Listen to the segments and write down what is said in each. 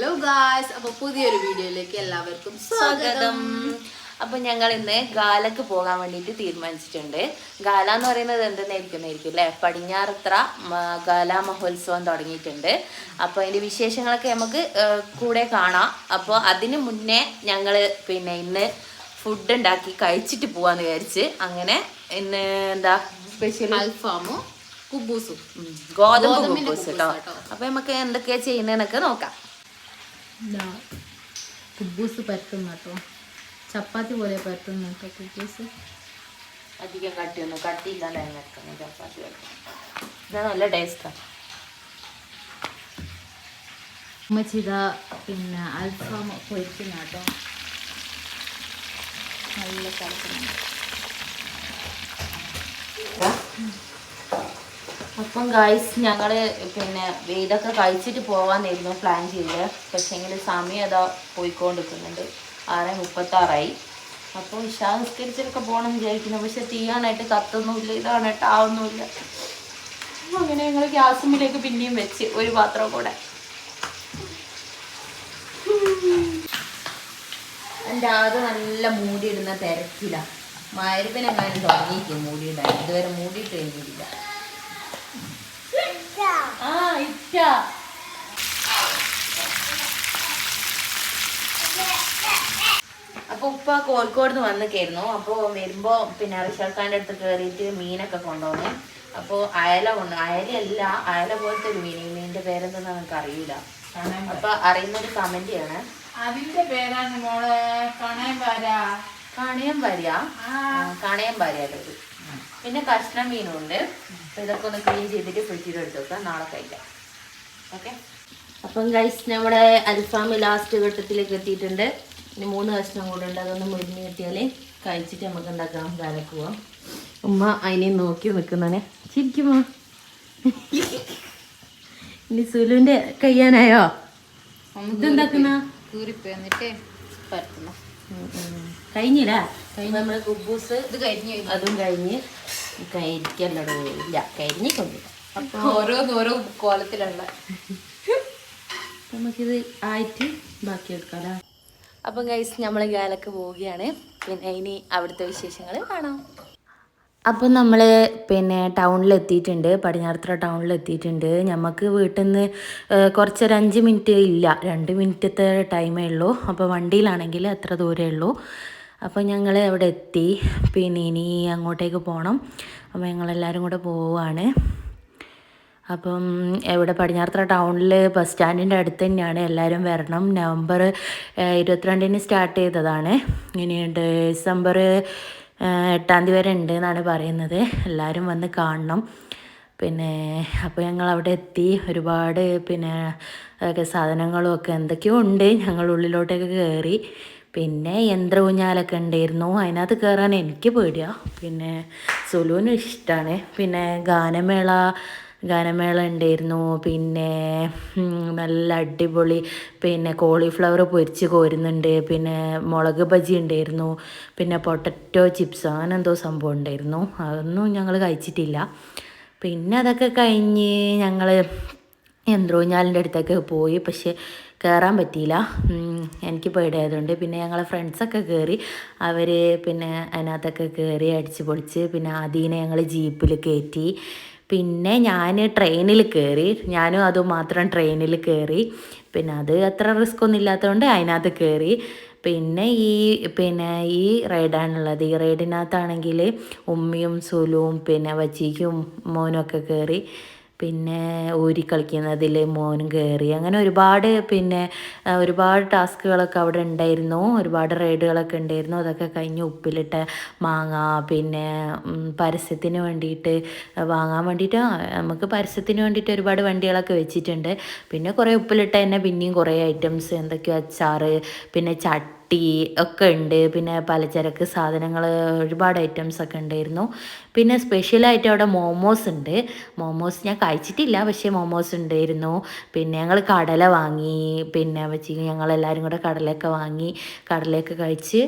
Hello guys, അപ്പോൾ പുതിയൊരു വീഡിയോയിലേക്ക് എല്ലാവർക്കും സ്വാഗതം. അപ്പോൾ ഞങ്ങൾ ഇന്ന് ഗാലക്ക് പോകാൻ വേണ്ടിയിട്ട് തീരുമാനിച്ചിട്ടുണ്ട്. ഗാല എന്ന് പറയുന്നത് എന്തെന്നായിരിക്കും അല്ലേ, പടിഞ്ഞാറത്ര ഗാല മഹോത്സവം തുടങ്ങിയിട്ടുണ്ട്. അപ്പോൾ അതിൻ്റെ വിശേഷങ്ങളൊക്കെ നമുക്ക് കൂടെ കാണാം. അപ്പോൾ അതിന് മുന്നേ ഞങ്ങൾ ഇന്ന് ഫുഡ് ഉണ്ടാക്കി കഴിച്ചിട്ട് പോവാന്ന് വിചാരിച്ച്. അങ്ങനെ ഇന്ന് എന്താ സ്പെഷ്യൽ അൽഫാമും കുബൂസും, ഗോതമ്പ് കുബൂസ് കേട്ടോ. അപ്പോൾ നമുക്ക് എന്തൊക്കെയാ ചെയ്യുന്നതെന്നൊക്കെ നോക്കാം. കുബൂസ് പരത്തുന്ന കേട്ടോ, ചപ്പാത്തി പോലെ പരത്തുന്ന കേട്ടോ കുബൂസ്. അധികം കട്ടിയില്ലാതെ വെക്കണം ചപ്പാത്തി വെക്കണം. ഇത് നല്ല ടേസ്റ്റാണ്. ഉമ്മച്ചിതാ അൽഫാം പൊരിക്കുന്ന കേട്ടോ, നല്ല കളിക്കുന്നുണ്ട്. അപ്പം ഗായ്സ് ഞങ്ങൾ ഇതൊക്കെ കഴിച്ചിട്ട് പോകാമെന്നായിരുന്നു പ്ലാൻ ചെയ്തത്. പക്ഷേങ്കിൽ സമയം അതാ പോയിക്കൊണ്ടിരിക്കുന്നുണ്ട്. 6:36. അപ്പോൾ ഇഷാ നിസ്കരിച്ചൊക്കെ പോകണം വിചാരിക്കുന്നു. പക്ഷെ തീയാനായിട്ട് കത്തൊന്നുമില്ല, ഇതാണായിട്ട് ആവുന്നുമില്ല. അങ്ങനെ ഞങ്ങൾ ഗ്യാസുമ്പിലേക്ക് പിന്നെയും വെച്ച് ഒരു പാത്രം കൂടെ. എൻ്റെ ആദ്യം നല്ല മൂടിയിടുന്ന തിരക്കില്ല. മരുപ്പിനെങ്ങാനും തുടങ്ങിയിരിക്കും മൂടിയിടാൻ. ഇതുവരെ മൂടിയിട്ട് കഴിഞ്ഞിട്ടില്ല. അപ്പൊ ഉപ്പ കോഴിക്കോട് നിന്ന് വന്നിക്കായിരുന്നു. അപ്പോൾ വരുമ്പോ റിഷാഖാന്റെ അടുത്ത് കയറിയിട്ട് മീനൊക്കെ കൊണ്ടുപോകുന്നേ. അപ്പോൾ അയലല്ല, അയല പോലത്തെ ഒരു മീനിന്റെ പേരെന്തെന്ന് നമുക്ക് അറിയില്ല. അപ്പൊ അറിയുന്നൊരു കമന്റ് ചെയ്യണേ. അതിന്റെ പേരാണ് മോളെ കണയം പാരയാലൊരു. പിന്നെ കഷ്ണം മീനുണ്ട്. അപ്പൊ ഇതൊക്കെ ഒന്ന് ക്ലീൻ ചെയ്തിട്ട് ഫ്രിഡ്ജിൽ എടുത്ത് വെക്കാം, നാളെ കഴിക്കാം. ഓക്കെ. അപ്പം ഗൈസ് നമ്മുടെ അൽഫാം ലാസ്റ്റ് ഘട്ടത്തിലേക്ക് എത്തിയിട്ടുണ്ട്. ഇനി 3 കഷ്ണം കൂടെ ഉണ്ട്. അതൊന്ന് മുരിഞ്ഞ് കിട്ടിയാൽ കഴിച്ചിട്ട് നമുക്ക് ഉണ്ടാക്കാം. ഗാലക്ക് പോവാം. ഉമ്മ അതിനെ നോക്കി നിൽക്കുന്നേ. ചിരിക്കുമോ? ഇനി സുലുവിന്റെ കഴിയാനായോ? ഇതെന്താക്കുന്ന കഴിഞ്ഞില്ല. നമ്മള് കുബൂസ് ഇത് കഴിഞ്ഞ്, അതും കഴിഞ്ഞ് കരിക്കല്ലടോ. ഇല്ല, കരിഞ്ഞിക്കൊണ്ടില്ല. അപ്പൊ ഓരോ കോലത്തിലുള്ള നമുക്കിത് ആയിട്ട് ബാക്കി എടുക്കാലോ. അപ്പം ഗൈസ് നമ്മൾ ഗാലക്ക് പോവുകയാണ്. പിന്നെ ഇനി അവിടുത്തെ വിശേഷങ്ങൾ കാണാം. അപ്പം നമ്മൾ ടൗണിലെത്തിയിട്ടുണ്ട്, പടിഞ്ഞാറത്തറ ടൗണിലെത്തിയിട്ടുണ്ട്. നമുക്ക് വീട്ടിൽ നിന്ന് കുറച്ചൊരു 5 മിനിറ്റ് ഇല്ല, 2 മിനിറ്റത്തെ ടൈമേ ഉള്ളൂ. അപ്പോൾ വണ്ടിയിലാണെങ്കിൽ അത്ര ദൂരമേ ഉള്ളൂ. അപ്പോൾ ഞങ്ങൾ അവിടെ എത്തി. ഇനി അങ്ങോട്ടേക്ക് പോകണം. അപ്പോൾ ഞങ്ങളെല്ലാവരും കൂടെ പോവുകയാണ്. അപ്പം ഇവിടെ പടിഞ്ഞാറത്തറ ടൗണിൽ ബസ് സ്റ്റാൻഡിൻ്റെ അടുത്ത് തന്നെയാണ്. എല്ലാവരും വരണം. നവംബർ 22 സ്റ്റാർട്ട് ചെയ്തതാണ്. ഇനി ഡിസംബർ 8 വരെ ഉണ്ട് എന്നാണ് പറയുന്നത്. എല്ലാവരും വന്ന് കാണണം. അപ്പോൾ ഞങ്ങൾ അവിടെ എത്തി. ഒരുപാട് സാധനങ്ങളും ഒക്കെ എന്തൊക്കെയോ ഉണ്ട്. ഞങ്ങൾ ഉള്ളിലോട്ടൊക്കെ കയറി. യന്ത്ര ഊഞ്ഞാലൊക്കെ ഉണ്ടായിരുന്നു. അതിനകത്ത് കയറാൻ എനിക്ക് പേടിയാണ്. സുലുവിന് ഇഷ്ടമാണ്. ഗാനമേള ഉണ്ടായിരുന്നു. നല്ല അടിപൊളി കോളിഫ്ലവർ പൊരിച്ച് കോരുന്നുണ്ട്. മുളക് ബജി ഉണ്ടായിരുന്നു. പൊട്ടറ്റോ ചിപ്സ് അങ്ങനെ എന്തോ സംഭവം ഉണ്ടായിരുന്നു. അതൊന്നും ഞങ്ങൾ കഴിച്ചിട്ടില്ല. അതൊക്കെ കഴിഞ്ഞ് ഞങ്ങൾ യന്ത്രൂഞ്ഞാലിൻ്റെ അടുത്തൊക്കെ പോയി. പക്ഷേ കയറാൻ പറ്റിയില്ല, എനിക്ക് പേടിയായതുകൊണ്ട്. ഞങ്ങളെ ഫ്രണ്ട്സൊക്കെ കയറി. അവർ അതിനകത്തൊക്കെ കയറി അടിച്ച് പൊളിച്ച്. ആദ്യമേ ഞങ്ങൾ ജീപ്പിൽ കയറ്റി. ഞാൻ ട്രെയിനിൽ കയറി. ഞാനും അതും മാത്രം ട്രെയിനിൽ കയറി. അത് അത്ര റിസ്ക് ഒന്നും ഇല്ലാത്തതുകൊണ്ട് അതിനകത്ത് കയറി. ഈ റൈഡാണുള്ളത്. ഈ റൈഡിനകത്താണെങ്കിൽ ഉമ്മിയും സുലുവും വച്ചിക്കും മോനൊക്കെ കയറി. ഊരിക്കളിക്കുന്നതിൽ മോനും കയറി. അങ്ങനെ ഒരുപാട് ടാസ്കുകളൊക്കെ അവിടെ ഉണ്ടായിരുന്നു. ഒരുപാട് റൈഡുകളൊക്കെ ഉണ്ടായിരുന്നു. അതൊക്കെ കഴിഞ്ഞ് ഉപ്പിലിട്ട മാങ്ങ, പരസ്യത്തിന് വേണ്ടിയിട്ട് വാങ്ങാൻ വേണ്ടിയിട്ട് നമുക്ക് പരസ്യത്തിന് വേണ്ടിയിട്ട് ഒരുപാട് വണ്ടികളൊക്കെ വെച്ചിട്ടുണ്ട്. കുറേ ഉപ്പിലിട്ട തന്നെ പിന്നെയും കുറേ ഐറ്റംസ്, എന്തൊക്കെയോ അച്ചാറ്, ചട്ടി, ചട്ടി ഒക്കെ ഉണ്ട്. പിന്നെ പലചരക്ക് സാധനങ്ങൾ ഒരുപാട് ഐറ്റംസ് ഒക്കെ ഉണ്ടായിരുന്നു. പിന്നെ സ്പെഷ്യലായിട്ട് അവിടെ മോമോസ് ഉണ്ട്. മോമോസ് ഞാൻ കഴിച്ചിട്ടില്ല, പക്ഷേ മോമോസ് ഉണ്ടായിരുന്നു. പിന്നെ ഞങ്ങൾ കടല വാങ്ങി, പിന്നെ വെച്ച് ഞങ്ങളെല്ലാവരും കൂടെ കടലയൊക്കെ വാങ്ങി കടലയൊക്കെ കഴിച്ച്.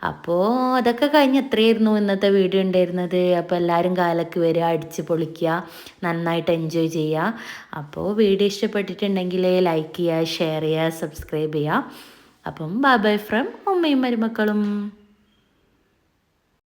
അപ്പോൾ അതൊക്കെ കഴിഞ്ഞ് എത്രയായിരുന്നു ഇന്നത്തെ വീഡിയോ ഉണ്ടായിരുന്നത്. അപ്പോൾ എല്ലാവരും കാലക്ക് വരിക, അടിച്ച് പൊളിക്കുക, നന്നായിട്ട് എൻജോയ് ചെയ്യുക. അപ്പോൾ വീഡിയോ ഇഷ്ടപ്പെട്ടിട്ടുണ്ടെങ്കിൽ ലൈക്ക് ചെയ്യുക, ഷെയർ ചെയ്യുക, സബ്സ്ക്രൈബ് ചെയ്യുക. അപ്പം ബൈ ബൈ ഫ്രം ഉമ്മയും മരുമക്കളും.